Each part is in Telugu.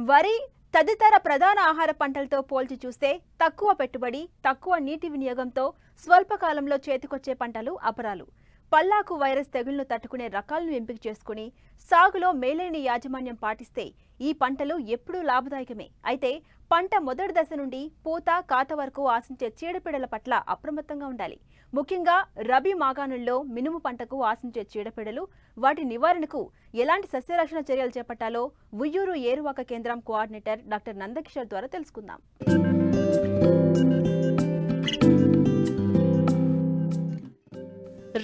వరి తదితర ప్రధాన ఆహార పంటలతో పోల్చి చూస్తే తక్కువ పెట్టుబడి, తక్కువ నీటి వినియోగంతో స్వల్పకాలంలో చేతికొచ్చే పంటలు అపరాలు. పల్లాకు వైరస్ తెగుళ్లను తట్టుకునే రకాలను ఎంపిక చేసుకుని సాగులో మేలైన యాజమాన్యం పాటిస్తే ఈ పంటలు ఎప్పుడూ లాభదాయకమే. అయితే పంట మొదటి దశ నుండి పూత, కాత వరకు ఆశించే చీడపీడల పట్ల అప్రమత్తంగా ఉండాలి. ముఖ్యంగా రబీ మాగాణుల్లో మినుము పంటకు ఆశించే చీడపీడలు, వాటి నివారణకు ఎలాంటి సస్యరక్షణ చర్యలు చేపట్టాలో ఉయ్యూరు ఏరువాక కేంద్రం కోఆర్డినేటర్ డాక్టర్ నందకిషోర్ ద్వారా తెలుసుకుందాం.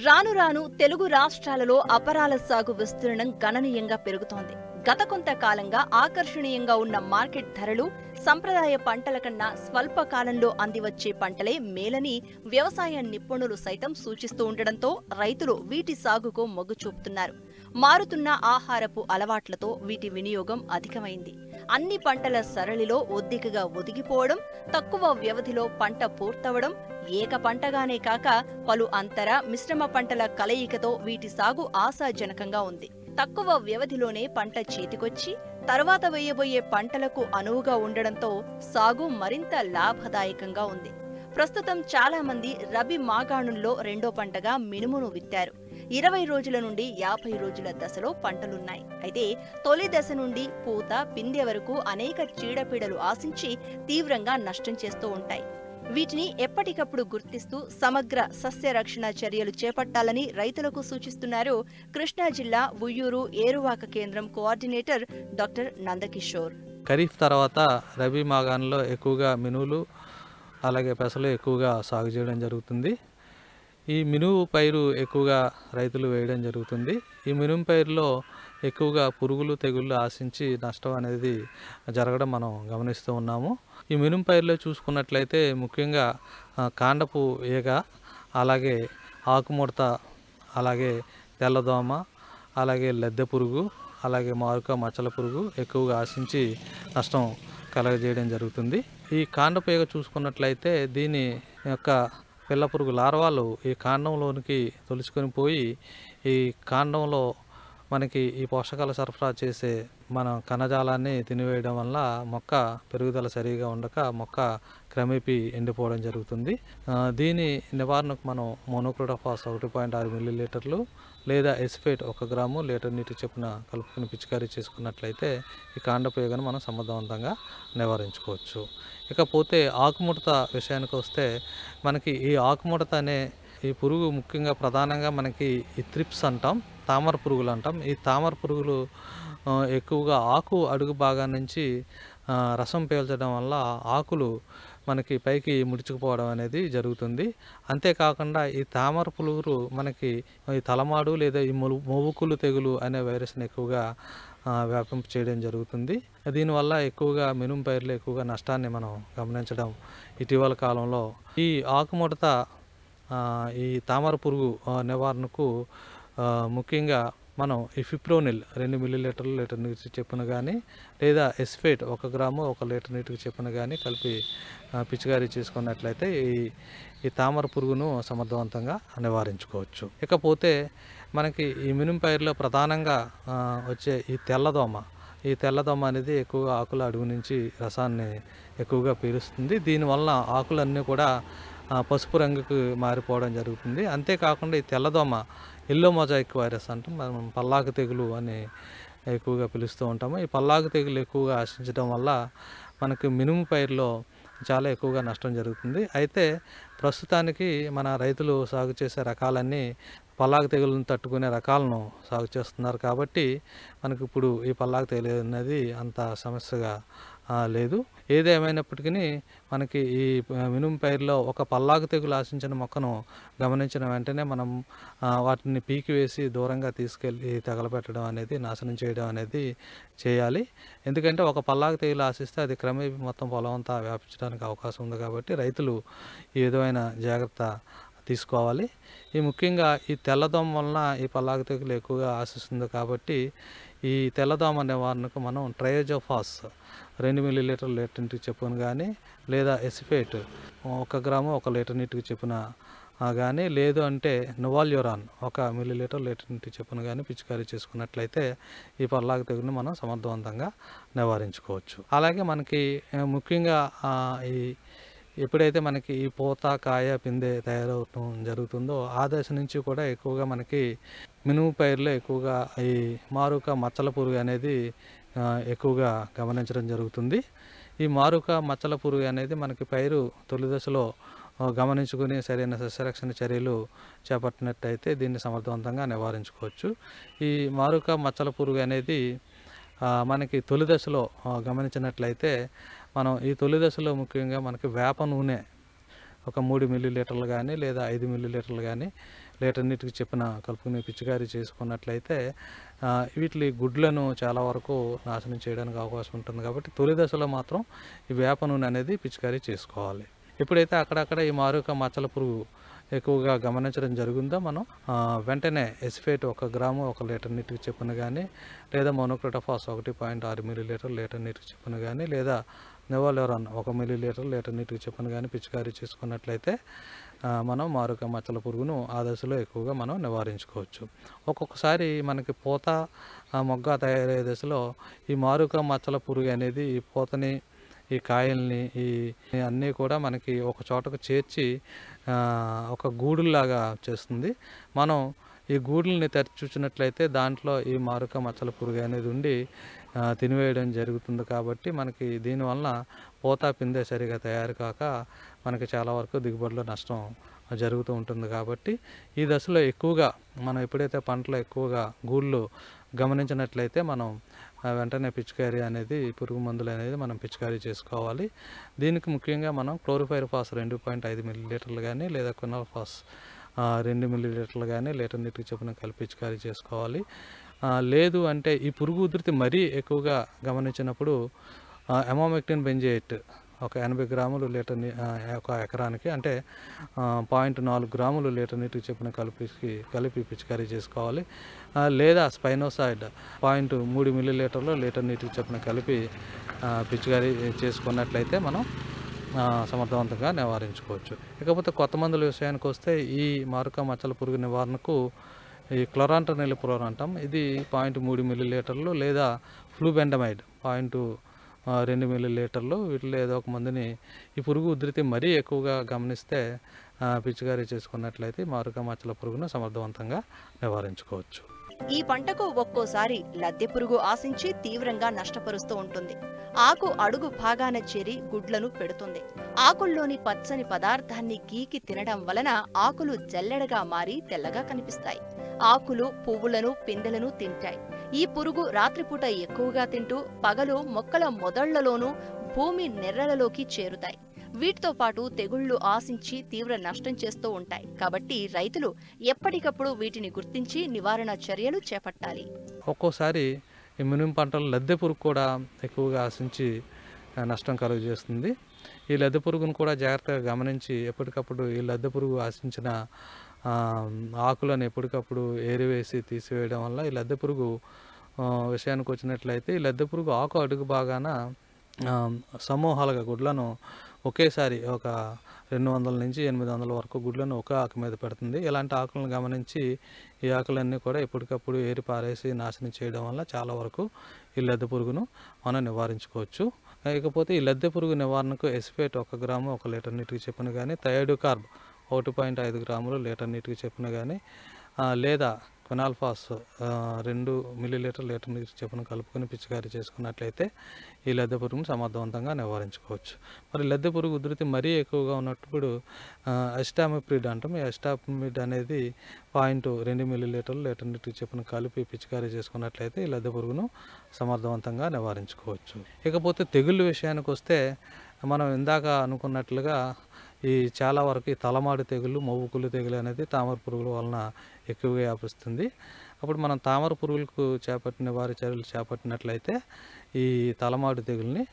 రాను రాను తెలుగు రాష్ట్రాలలో అపరాల సాగు విస్తీర్ణం గణనీయంగా పెరుగుతోంది. గత కొంతకాలంగా ఆకర్షణీయంగా ఉన్న మార్కెట్ ధరలు సంప్రదాయ పంటల కన్నా స్వల్ప కాలంలో అందివచ్చే పంటలే మేలని వ్యవసాయ నిపుణులు సైతం సూచిస్తూ ఉండడంతో రైతులు వీటి సాగుకు మొగ్గు చూపుతున్నారు. మారుతున్న ఆహారపు అలవాట్లతో వీటి వినియోగం అధికమైంది. అన్ని పంటల సరళిలో ఒద్దికగా ఒదిగిపోవడం, తక్కువ వ్యవధిలో పంట పూర్తవడం, ఏక పంటగానే కాక పలు అంతర మిశ్రమ పంటల కలయికతో వీటి సాగు ఆశాజనకంగా ఉంది. తక్కువ వ్యవధిలోనే పంట చేతికొచ్చి తర్వాత వేయబోయే పంటలకు అనువుగా ఉండడంతో సాగు మరింత లాభదాయకంగా ఉంది. ప్రస్తుతం చాలా మంది రబీ మాగాణుల్లో రెండో పంటగా మినుమును విత్తారు. 20 రోజుల నుండి 50 రోజుల దశలో పంటలున్నాయి. అయితే తొలి దశ నుండి పూత, పిందె వరకు అనేక చీడపీడలు ఆశించి తీవ్రంగా నష్టం చేస్తూ ఉంటాయి. వీటిని ఎప్పటికప్పుడు గుర్తిస్తూ సమగ్ర సస్య రక్షణ చర్యలు చేపట్టాలని రైతులకు సూచిస్తున్నారు కృష్ణా జిల్లా ఉయ్యూరు ఏరువాక కేంద్రం కోఆర్డినేటర్ డాక్టర్ నందకిషోర్. ఖరీఫ్ తర్వాత రబీ మాగాణంలో ఎక్కువగా మినువులు అలాగే పెసలు ఎక్కువగా సాగు చేయడం జరుగుతుంది. ఈ మినుము పైరు ఎక్కువగా రైతులు వేయడం జరుగుతుంది. ఈ మినుము పైరులో ఎక్కువగా పురుగులు, తెగుళ్ళు ఆశించి నష్టం అనేది జరగడం మనం గమనిస్తూ ఉన్నాము. ఈ మినుము పైరులో చూసుకున్నట్లయితే ముఖ్యంగా కాండపు ఈగ, అలాగే ఆకుముడత, అలాగే తెల్లదోమ, అలాగే లద్దె పురుగు, అలాగే మారుక మచ్చల పురుగు ఎక్కువగా ఆశించి నష్టం కలగజేయడం జరుగుతుంది. ఈ కాండపు ఈగ చూసుకున్నట్లయితే దీని యొక్క పిల్ల పురుగు లార్వాలు ఈ కాండంలోనికి తొలుచుకొని పోయి ఈ కాండంలో మనకి ఈ పోషకాల సరఫరా చేసే మన కణజాలాన్ని తినివేయడం వల్ల మొక్క పెరుగుదల సరిగా ఉండక మొక్క క్రమేపీ ఎండిపోవడం జరుగుతుంది. దీని నివారణకు మనం మోనోక్రోటోఫాస్ 1.6 మిల్లీలీటర్లు లేదా ఎసిఫేట్ 1 గ్రాము లీటర్ నీటి చొప్పున కలుపుకుని పిచికారీ చేసుకున్నట్లయితే ఈ కాండపు ఈగను మనం సమర్థవంతంగా నివారించుకోవచ్చు. ఇకపోతే ఆకుముడత విషయానికి వస్తే మనకి ఈ ఆకుముడత అనే ఈ పురుగు ముఖ్యంగా ప్రధానంగా మనకి ఈ త్రిప్స్ అంటాం, తామర పురుగులు అంటాం. ఈ తామర పురుగులు ఎక్కువగా ఆకు అడుగు భాగం నుంచి రసం పీల్చడం వల్ల ఆకులు మనకి పైకి ముడుచుకుపోవడం అనేది జరుగుతుంది. అంతేకాకుండా ఈ తామర పురుగులు మనకి ఈ తలమాడు లేదా ఈ మొవ్వుకులు తెగులు అనే వైరస్ని ఎక్కువగా వ్యాపింప చేయడం జరుగుతుంది. దీనివల్ల ఎక్కువగా మినుము పైర్లు ఎక్కువగా నష్టాన్ని మనం గమనించడం ఇటీవల కాలంలో. ఈ ఆకుముడత, ఈ తామర పురుగు నివారణకు ముఖ్యంగా మనం ఈ ఫిప్రోనిల్ 2 మిల్లీలీటర్లు లీటర్ నీటికి చెప్పున కానీ లేదా ఎస్ఫేట్ 1 గ్రాము 1 లీటర్ నీటికి చెప్పున కానీ కలిపి పిచికారీ చేసుకున్నట్లయితే ఈ తామర పురుగును సమర్థవంతంగా నివారించుకోవచ్చు. ఇకపోతే మనకి ఈ మినుము పైరులో ప్రధానంగా వచ్చే ఈ తెల్లదోమ అనేది ఎక్కువగా ఆకుల అడుగు నుంచి రసాన్ని ఎక్కువగా పీలుస్తుంది. దీనివల్ల ఆకులన్నీ కూడా పసుపు రంగుకు మారిపోవడం జరుగుతుంది. అంతేకాకుండా ఈ తెల్లదోమ ఎల్లో మొజాయిక్ వైరస్ అంటాం, మనం పల్లాకు తెగులు అని ఎక్కువగా పిలుస్తూ ఉంటాము. ఈ పల్లాకు తెగులు ఎక్కువగా ఆశించడం వల్ల మనకి మినుము పైరులో చాలా ఎక్కువగా నష్టం జరుగుతుంది. అయితే ప్రస్తుతానికి మన రైతులు సాగు చేసే రకాలన్నీ పల్లాకు తెగులను తట్టుకునే రకాలను సాగు చేస్తున్నారు కాబట్టి మనకి ఇప్పుడు ఈ పల్లాకు తెగులు అనేది అంత సమస్యగా లేదు. ఏదేమైనప్పటికీ మనకి ఈ మినుము పైరులో ఒక పల్లాకు తెగులు ఆశించిన మొక్కను గమనించిన వెంటనే మనం వాటిని పీకివేసి దూరంగా తీసుకెళ్ళి తగలబెట్టడం అనేది, నాశనం చేయడం అనేది చేయాలి. ఎందుకంటే ఒక పల్లాకు తెగులు ఆశిస్తే అది క్రమేపీ మొత్తం పొలం అంతా వ్యాపించడానికి అవకాశం ఉంది కాబట్టి రైతులు ఈ విధమైన జాగ్రత్త తీసుకోవాలి. ఈ ముఖ్యంగా ఈ తెల్లదోమ వలన ఈ పల్లాకు తెగులు ఎక్కువగా ఆశిస్తుంది కాబట్టి ఈ తెల్లదోమ నివారణకు మనం ట్రయోజోఫాస్ 2 మిల్లీలీటర్లు లీటర్ నీటికి చెప్పున కానీ లేదా ఎసిఫేట్ 1 గ్రాము 1 లీటర్ నీటికి చెప్పున కానీ లేదు అంటే నువాల్యూరాన్ 1 మిల్లీలీటర్ లీటర్ నీటికి చొప్పున కానీ పిచికారీ చేసుకున్నట్లయితే ఈ పల్లాకు తెగులుని మనం సమర్థవంతంగా నివారించుకోవచ్చు. అలాగే మనకి ముఖ్యంగా ఈ ఎప్పుడైతే మనకి ఈ పూత, కాయ, పిందె తయారవటం జరుగుతుందో ఆ దశ నుంచి కూడా ఎక్కువగా మనకి మినుము పైరులో ఎక్కువగా ఈ మారుక మచ్చల పురుగు అనేది ఎక్కువగా గమనించడం జరుగుతుంది. ఈ మారుక మచ్చల పురుగు అనేది మనకి పైరు తొలి దశలో గమనించుకుని సరైన సస్యరక్షణ చర్యలు చేపట్టినట్టయితే దీన్ని సమర్థవంతంగా నివారించుకోవచ్చు. ఈ మారుక మచ్చల పురుగు అనేది మనకి తొలి దశలో గమనించినట్లయితే మనం ఈ తొలి దశలో ముఖ్యంగా మనకి వేప నూనె ఒక 3 మిల్లీలీటర్లు కానీ లేదా 5 మిల్లీలీటర్లు కానీ లీటర్ నీటికి చొప్పున కలుపుకుని పిచికారీ చేసుకున్నట్లయితే వీటి గుడ్లను చాలా వరకు నాశనం చేయడానికి అవకాశం ఉంటుంది. కాబట్టి తొలి దశలో మాత్రం ఈ వేప నూనె అనేది పిచికారీ చేసుకోవాలి. ఎప్పుడైతే అక్కడక్కడ ఈ మారుక మచ్చల పురుగు ఎక్కువగా గమనించడం జరిగిందో మనం వెంటనే ఎసిఫేట్ 1 గ్రాము 1 లీటర్ నీటికి చొప్పున కానీ లేదా మోనోక్రోటోఫాస్ 1.6 మిల్లీలీటర్ లీటర్ నీటికి చొప్పున కానీ లేదా నువాల్యూరాన్ 1 మిల్లీలీటర్ లీటర్ నీటికి చొప్పున కానీ పిచికారీ చేసుకున్నట్లయితే మనం మారుక మచ్చల పురుగును ఆ దశలో ఎక్కువగా మనం నివారించుకోవచ్చు. ఒక్కొక్కసారి మనకి పూత మొగ్గ తయారయ్యే దశలో ఈ మారుక మచ్చల పురుగు అనేది ఈ పూతని, ఈ కాయల్ని, ఈ అన్నీ కూడా మనకి ఒక చోటకు చేర్చి ఒక గూడులాగా చేస్తుంది. మనం ఈ గూడుల్ని తెరిచి చూసినట్లయితే దాంట్లో ఈ మారుక మచ్చల పురుగు అనేది ఉండి తినివేయడం జరుగుతుంది. కాబట్టి మనకి దీనివలన పూత, పిందె సరిగా తయారు కాక మనకి చాలా వరకు దిగుబడిలో నష్టం జరుగుతూ ఉంటుంది. కాబట్టి ఈ దశలో ఎక్కువగా మనం ఎప్పుడైతే పంటలో ఎక్కువగా గూళ్ళు గమనించినట్లయితే మనం వెంటనే పిచికారీ అనేది పురుగు మందులు అనేది మనం పిచికారీ చేసుకోవాలి. దీనికి ముఖ్యంగా మనం క్లోరిపైరిఫాస్ 2.5 మిల్లీలీటర్లు కానీ లేదా క్వినాల్ఫాస్ 2 మిల్లీలీటర్లు కానీ లీటర్ నీటికి చొప్పున కలిపి పిచికారీ చేసుకోవాలి. లేదు అంటే ఈ పురుగు ఉధృతి మరీ ఎక్కువగా గమనించినప్పుడు ఎమామెక్టిన్ బెంజేట్ ఒక 80 గ్రాములు లీటర్ ఒక ఎకరానికి అంటే 0.4 గ్రాములు లీటర్ నీటికి చొప్పున కలిపి పిచికారీ చేసుకోవాలి. లేదా స్పైనోసైడ్ 0.3 మిల్లీలీటర్లు లీటర్ నీటికి చొప్పున కలిపి పిచికారీ చేసుకున్నట్లయితే మనం సమర్థవంతంగా నివారించుకోవచ్చు. ఇకపోతే కొత్త మందుల విషయానికి వస్తే ఈ మారుక మచ్చల పురుగు నివారణకు ఈ క్లోరాంట్రనిలిప్రోల్ అంటాం. ఇది 0.3 మిల్లీలీటర్లు లేదా ఫ్లూబెండమైడ్ 0.2 మిల్లీలీటర్లు వీటిలో ఏదో ఒక మందుని ఈ పురుగు ఉధృతి మరీ ఎక్కువగా గమనిస్తే పిచికారీ చేసుకున్నట్లయితే మారుక మచ్చల పురుగును సమర్థవంతంగా నివారించుకోవచ్చు. ఈ పంటకు ఒక్కోసారి లద్దె పురుగు ఆశించి తీవ్రంగా నష్టపరుస్తూ ఉంటుంది. ఆకు అడుగు భాగాన చేరి గుడ్లను పెడుతుంది. ఆకుల్లోని పచ్చని పదార్థాన్ని గీకి తినడం వలన ఆకులు జల్లెడగా మారి తెల్లగా కనిపిస్తాయి. ఆకులు, పువ్వులను, పిందెలను తింటాయి. ఈ పురుగు రాత్రిపూట ఎక్కువగా తింటూ పగలు మొక్కల మొదళ్లలోనూ భూమి నెర్రలలోకి చేరుతాయి. వీటితో పాటు తెగుళ్లు ఆశించి తీవ్ర నష్టం చేస్తూ ఉంటాయి. కాబట్టి రైతులు ఎప్పటికప్పుడు వీటిని గుర్తించి నివారణ చర్యలు చేపట్టాలి. ఒక్కోసారి ఈ మినుము పంటలు లద్దె పురుగు కూడా ఎక్కువగా ఆశించి నష్టం కలుగజేస్తుంది. ఈ లద్దె పురుగును కూడా జాగ్రత్తగా గమనించి ఎప్పటికప్పుడు ఈ లద్దె పురుగు ఆశించిన ఆకులను ఎప్పటికప్పుడు ఏరివేసి తీసివేయడం వల్ల ఈ లద్దె పురుగు విషయానికి వచ్చినట్లయితే ఈ లద్దె పురుగు ఆకు అడుగు భాగాన సమూహాలుగా గుడ్లను ఒకేసారి ఒక 200 నుంచి 800 వరకు గుడ్లను ఒక ఆకు మీద పెడుతుంది. ఇలాంటి ఆకులను గమనించి ఈ ఆకులన్నీ కూడా ఎప్పటికప్పుడు ఏరి పారేసి నాశనం చేయడం వల్ల చాలా వరకు ఈ లద్దె పురుగును మనం నివారించుకోవచ్చు. ఇకపోతే ఈ లద్దె పురుగు నివారణకు ఎసిఫేట్ 1 గ్రాము 1 లీటర్ నీటికి చొప్పున కానీ థయోడికార్బ్ 1.5 గ్రాములు లీటర్ నీటికి చొప్పున కానీ లేదా క్వినాల్ఫాస్ 2 మిల్లీలీటర్ లీటర్ నీటికి చొప్పున కలుపుకొని పిచికారీ చేసుకున్నట్లయితే ఈ లద్దె పురుగును సమర్థవంతంగా నివారించుకోవచ్చు. మరి లద్దె పురుగు ఉధృతి మరీ ఎక్కువగా ఉన్నప్పుడు అస్టామిప్రిడ్ అంటాం. ఈ అస్టామిప్రిడ్ అనేది 0.2 మిల్లీలీటర్లు లీటర్ నీటికి చొప్పున కలిపి పిచికారీ చేసుకున్నట్లయితే ఈ లద్దె పురుగును సమర్థవంతంగా నివారించుకోవచ్చు. ఇకపోతే తెగుళ్ళ విషయానికి వస్తే మనం ఇందాక అనుకున్నట్లుగా ఈ చాలా వరకు ఈ తలమాడి తెగులు, మొవ్వుకుళ్ళు తెగులు అనేది తామర పురుగుల వలన ఎక్కువగా వ్యాపిస్తుంది. అప్పుడు మనం తామర పురుగులకు నివారణ చర్యలు చేపట్టినట్లయితే ఈ తలమాడి తెగుల్ని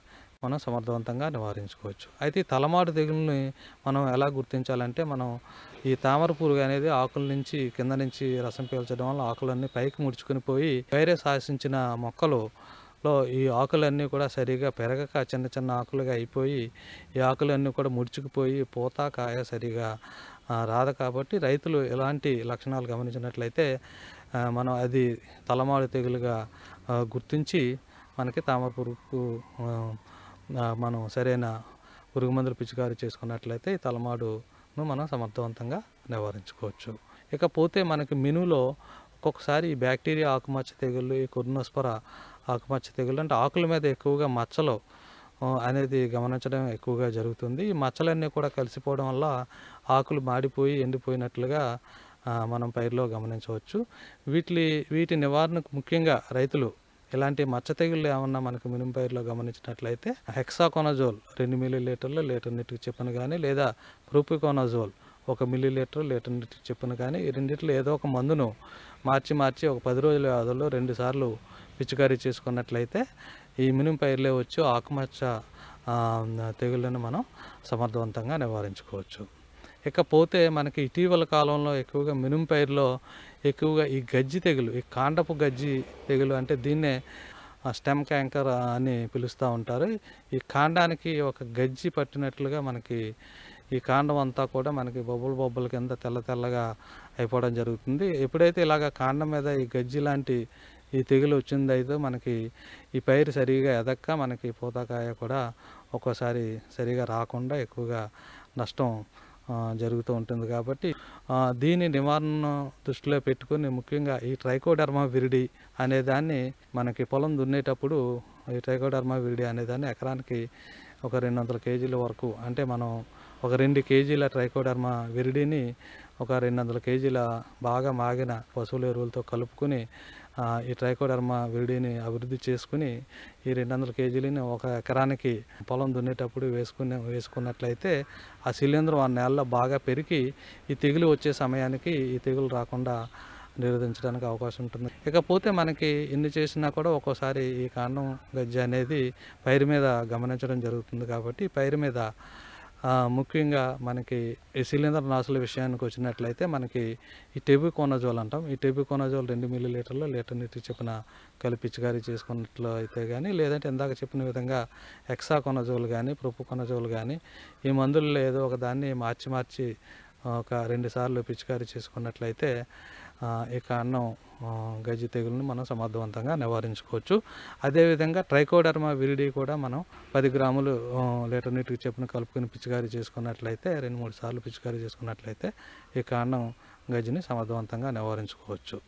మనం సమర్థవంతంగా నివారించుకోవచ్చు. అయితే ఈ తలమాడి తెగుల్ని మనం ఎలా గుర్తించాలంటే మనం ఈ తామర పురుగు అనేది ఆకుల నుంచి కింద నుంచి రసం పీల్చడం వల్ల ఆకులన్నీ పైకి ముడుచుకుని పోయి వైరస్ ఆశించిన మొక్కలు ఈ ఆకులన్నీ కూడా సరిగా పెరగక చిన్న చిన్న ఆకులుగా అయిపోయి ఈ ఆకులన్నీ కూడా ముడుచుకుపోయి పూత, కాయ సరిగా రాదు కాబట్టి రైతులు ఎలాంటి లక్షణాలు గమనించినట్లయితే మనం అది తలమాడు తెగులుగా గుర్తించి మనకి తామర పురుగుకు మనం సరైన పురుగు మందులు పిచికారీ చేసుకున్నట్లయితే ఈ తలమాడును మనం సమర్థవంతంగా నివారించుకోవచ్చు. ఇకపోతే మనకి మినుములో ఒక్కొక్కసారి ఈ బ్యాక్టీరియా ఆకుమచ్చ తెగుళ్ళు, ఈ కొర్నోస్పర ఆకుమచ్చ తెగుళ్ళు అంటే ఆకుల మీద ఎక్కువగా మచ్చలు అనేది గమనించడం ఎక్కువగా జరుగుతుంది. ఈ మచ్చలన్నీ కూడా కలిసిపోవడం వల్ల ఆకులు మాడిపోయి ఎండిపోయినట్లుగా మనం పైరులో గమనించవచ్చు. వీటి నివారణకు ముఖ్యంగా రైతులు ఇలాంటి మచ్చ తెగుళ్ళు ఏమన్నా మనకు మినుము పైరులో గమనించినట్లయితే హెక్సాకోనజోల్ 2 మిల్లీలీటర్లు లీటర్ నీటికి చొప్పున కానీ, లేదా ప్రొపికోనజోల్ 1 మిల్లీలీటర్ లీటర్ నీటికి చొప్పున కానీ, ఈ రెండిట్లో ఏదో ఒక మందును మార్చి ఒక 10 రోజుల వ్యవధిలో 2 సార్లు పిచికారీ చేసుకున్నట్లయితే ఈ మినుము పైరులో వచ్చి ఆకుమచ్చ తెగుళ్ళను మనం సమర్థవంతంగా నివారించుకోవచ్చు. ఇకపోతే మనకి ఇటీవల కాలంలో ఎక్కువగా మినుము పైరులో ఎక్కువగా ఈ గజ్జి తెగులు, ఈ కాండపు గజ్జి తెగులు అంటే దీన్నే స్టెమ్ క్యాంకర్ అని పిలుస్తూ ఉంటారు. ఈ కాండానికి ఒక గజ్జి పట్టినట్లుగా మనకి ఈ కాండం అంతా కూడా మనకి బొబ్బల కింద తెల్లగా అయిపోవడం జరుగుతుంది. ఎప్పుడైతే ఇలాగ కాండం మీద ఈ గజ్జి లాంటి ఈ తెగులు వచ్చిందైతే మనకి ఈ పైరు సరిగా ఎదక్క మనకి పూతకాయ కూడా ఒక్కోసారి సరిగా రాకుండా ఎక్కువగా నష్టం జరుగుతూ ఉంటుంది. కాబట్టి దీని నివారణ దృష్టిలో పెట్టుకుని ముఖ్యంగా ఈ ట్రైకోడర్మా విరిడి అనేదాన్ని మనకి పొలం దున్నేటప్పుడు ఈ ట్రైకోడర్మా విరిడి అనేదాన్ని ఎకరానికి ఒక 200 కేజీల వరకు, అంటే మనం ఒక 2 కేజీల ట్రైకోడర్మా విరిడిని ఒక 200 కేజీల బాగా మాగిన పశువుల ఎరువులతో కలుపుకుని ఈ ట్రైకోడర్మా విరిడిని అభివృద్ధి చేసుకుని ఈ 200 కేజీలని ఒక ఎకరానికి పొలం దున్నేటప్పుడు వేసుకున్నట్లయితే ఆ శిలీంధ్రం ఆ నేలలో బాగా పెరిగి ఈ తెగులు వచ్చే సమయానికి ఈ తెగులు రాకుండా నిరోధించడానికి అవకాశం ఉంటుంది. ఇకపోతే మనకి ఎన్ని చేసినా కూడా ఒక్కోసారి ఈ కాండం గజ్జి అనేది పైరు మీద గమనించడం జరుగుతుంది. కాబట్టి పైరు మీద ముఖ్యంగా మనకి ఈ శిలీంధ్ర నాశుల విషయానికి వచ్చినట్లయితే మనకి ఈ టెబుకోనజోల్ అంటాం. ఈ టెబుకోనజోల్ 2 మిల్లీలీటర్లు లీటర్ నీటికి చొప్పున కలిపి పిచికారీ చేసుకున్నట్లు అయితే కానీ, లేదంటే ఇందాక చెప్పిన విధంగా హెక్సాకోనజోల్ కానీ, ప్రొపికోనజోల్ కానీ ఈ మందుల్లో ఏదో ఒక దాన్ని మార్చి ఒక 2 సార్లు పిచికారీ చేసుకున్నట్లయితే ఈ కాండం గజ్జి తెగులను మనం సమర్థవంతంగా నివారించుకోవచ్చు. అదేవిధంగా ట్రైకోడర్మా విరిడి కూడా మనం 10 గ్రాములు లీటర్ నీటికి చొప్పున కలుపుకొని పిచికారీ చేసుకున్నట్లయితే 2-3 సార్లు పిచికారీ చేసుకున్నట్లయితే ఈ కాండం గజ్జిని సమర్థవంతంగా నివారించుకోవచ్చు.